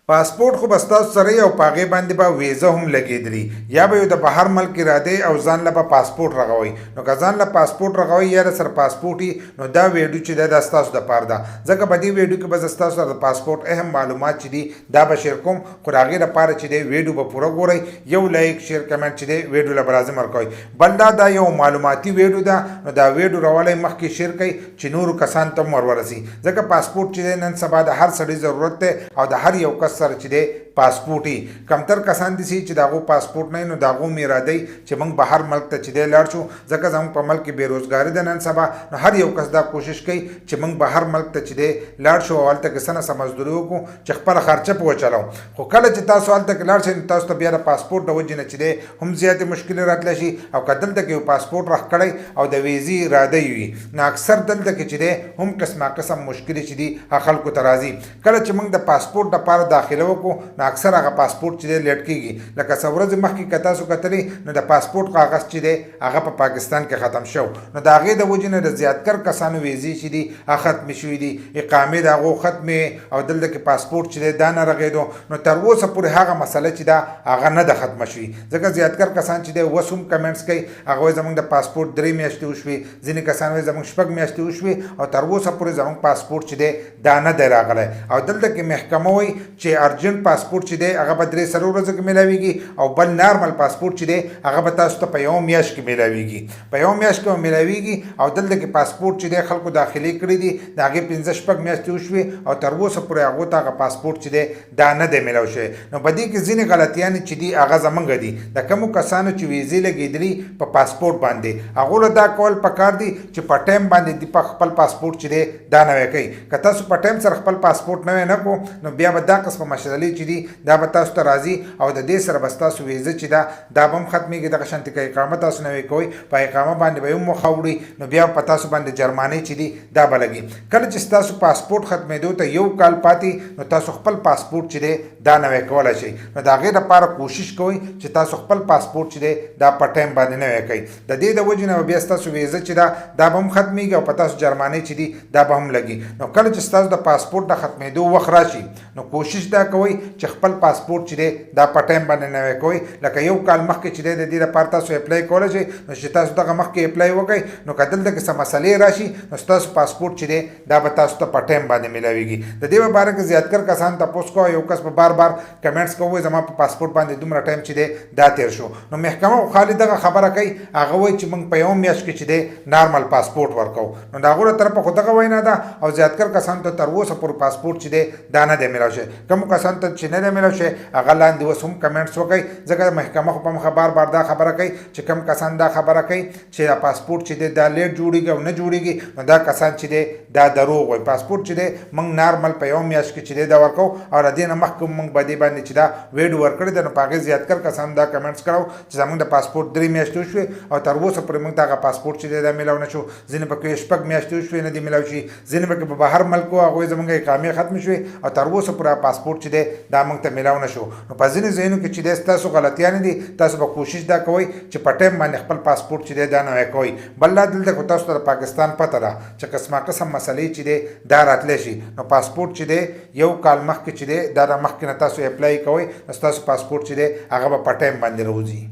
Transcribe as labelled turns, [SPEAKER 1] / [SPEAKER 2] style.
[SPEAKER 1] پاسپورټ خو به ستاسو سره یو په هغې باندې به ویزه هم لګېدلي یا به یو د بهر ملک ارادې او ځان له به پاسپورټ رغوئ. نو که ځان له پاسپورټ رغوئ یا د سره پاسپورټ وي نو دا ویډیو چې ده دا ستاسو دپاره ده، ځکه په دې ویډیو کې به زه ستاسو سره د پاسپورټ اهم معلومات چې دي دا به شیر کوم. خو د هغې لپاره چې دی ویډیو به پوره ګورئ، یو لایک شیر کمنټ چې دی ویډیو له به لازم ورکوئ. بل دا یو معلوماتي ویډیو ده، نو دا ویډیو راولی مخکې شیر کړئ چې نورو کسانو ته هم ورورسي، ځکه پاسپورټ چې دی نن سبا د هر سړي ضرورت دی او د هر یو کس سره چې دی پاسپورټي کمتر کسان دي چې د هغو پاسپورټ نه وي نو د هغو م ارادی چې موږ بهر ملک ته چې دی لاړ شو، ځکه زموږ په ملک کې بېروزګاري ده نن سبا. نو هر یو کس دا کوشش کوي چې موږ بهر ملک ته چې دی لاړ شو او هلته کې څه نه څه مزدوري وکړو چې خپله خرچه پې وچلو. خو کله چې تاسو هلته کې لاړ شئ نو تاسو ته بیا د پاسپورټ د وجې نه چې دی هم زیاتې مشکلې راتلی شي. او که دلته کې یو پاسپورټ رخ کړی او د ویزې اراده وي نو اکثر دلته کې چې دی هم قسمه قسم مشکلې چې دي هغه خلکو ته راځي. کله چې موږ د پاسپورټ دپاره داخله وکړو نو اکثر هغه پاسپورټ چې دی لیټ کېږي. لکه څه ورځې مخکې که تاسو کتلی نو د پاسپورټ کاغذ چې دی هغه په پاکستان کې ختم شو. نو د هغې د وجې نه د زیاتکر کسانو ویزې چې دي هغه ختمې شوي دي، اقامې د هغو ختمې او دلته کې پاسپورټ چې دی دا نه رغېدو. نو تر اوسه پورې هغه مسله چې ده هغه نه ده ختمه شوي، ځکه زیاتکر کسان چې دی اوس هم کمنټس کوي هغه وایي زموږ د پاسپورټ 3 میاشتې وشوې، ځینې کسان وایي زموږ 6 میاشتې وشوې او تر اوسه پورې زموږ پاسپورټ چې دی دا نه دی راغلی. او دلته کې محکمه وایي چې ارجنټ پاسپورټ چې دی هغه به 3 ورځو کې میلاویږي او بل نارمل پاسپورټ چې دی هغه به تاسو ته په یو میاشت کې میلاویږي، په یو میاشت کې به میلاویږي. او دلته کې پاسپورټ چې دی خلکو داخلي کړي دي د هغې 15-16 میاشتې وشوې او تر اوسه پورې هغو ته هغه پاسپورټ چې دی دا نه دی میلاو شوی. نو په دې کې ځینې غلطیانې چې دي هغه زموږ دي، د کومو کسانو چې ویزې لګېدلي په پاسپورټ باندې هغو له دا کول پکار دي چې په ټایم باندې دي په خپل پاسپورټ چې دی دا نوی کوي. که تاسو په ټایم سره خپل پاسپورټ نوی نه کړو نو بیا به دا قسمه مشغلې چې دي دا به تاسو ته راځي او د دې سره به ستاسو ویزه چې ده دا به هم ختمېږي. دغه شانتې که اقامه تاسو نوی کوئ په اقامه باندې به هم مخه وړي نو بیا په تاسو باندې جرمانې چې دي دا به لګي. کله چې ستاسو پاسپورټ ختمېدو ته 1 کال پاتې نو تاسو خپل پاسپورټ چې دی دا نوی کولی شئ. نو د هغې لپاره کوشش کوئ چې تاسو خپل پاسپورټ چې دی دا په ټایم باندې نوی کوئ. د دې د وجې نه بیا ستاسو ویزه چې ده دا به هم ختمېږي او په تاسو جرمانې چې دي دا به هم لګي. نو کله چې ستاسو د پاسپورټ د ختمېدو وخت راشي نو کوشش دا کوئ چې خپل پاسپورټ چې دی دا په ټایم باندې نوی کوئ. لکه 1 کال مخکې چې دی د دې لپاره تاسو اپلای کولی شئ نو چې تاسو دغه مخکې اپلای وکړئ نو که دلته کې څه مسلې راشي نو ستاسو پاسپورټ چې دی دا به تاسو ته په ټایم باندې میلاویږي. د دې په باره کې زیاتکر کسان تپوس کوه، یو کس په بار کمنټس کوي زما په پاسپورټ باندې دومره ټایم چې دی دا تیر شو. نو محکمه خو خالي دغه خبره کوي، هغه وایي چې موږ په یو میاشت کې چې دی نارمل پاسپورټ ورکوو. نو د هغو له طرفه خو دغه وینا ده او زیاتکر کسانو ته تر اوسه پورې پاسپورټ چې دی دا نه دی میلاو شوی. کومو کسانو ته چې نه دی میلاو شوی هغه لاندې اوس هم کمنټس وکړئ، ځکه محکمه خو په مخه بار دا خبره کوي چې کوم کسان دا خبره کوي چې دا پاسپورټ چې دی دا لیټ جوړېږي او نه جوړېږي نو دا کسان چې دی دا دروغ وایي. پاسپورټ چې دی موږ نارمل په یو میاشت کې چې دی دا ورکوو او له دې نه مخکې موږ په دې باندې چې دا ویډیو ورکړې ده نو په هغې زیاتکر کسانو دا کمنټس کړو چې زموږ د پاسپورټ 3 میاشتې وشوې او تر اوسه پورې موږ ته هغه پاسپورټ چې دی دا میلاو نه شو. ځینې پکې 6 میاشتې وشوې نه دي میلاو شي، ځینې پکې په بهر ملک وو هغوی زموږ اقامې ختمې شوې او تر اوسه پورې پاسپورټ چې دی دا موږ ته میلاو نه شو. نو په ځینې ځایونو کې چې دی ستاسو غلطیانې دي تاسو به کوشش دا کوئ چې په ټایم باندې خپل پاسپورټ چې دی دا نوی کوئ. بل دا دلته خو تاسو ته د پاکستان پته ده چې قسمه قسم مسلې چې دی دا راتلی شي. نو پاسپورټ چې دی 1 کال مخکې چې دی دا د مخکې نه تاسو اپلای کوئ نو ستاسو پاسپورټ چې دی هغه به په ټایم باندې راوځي.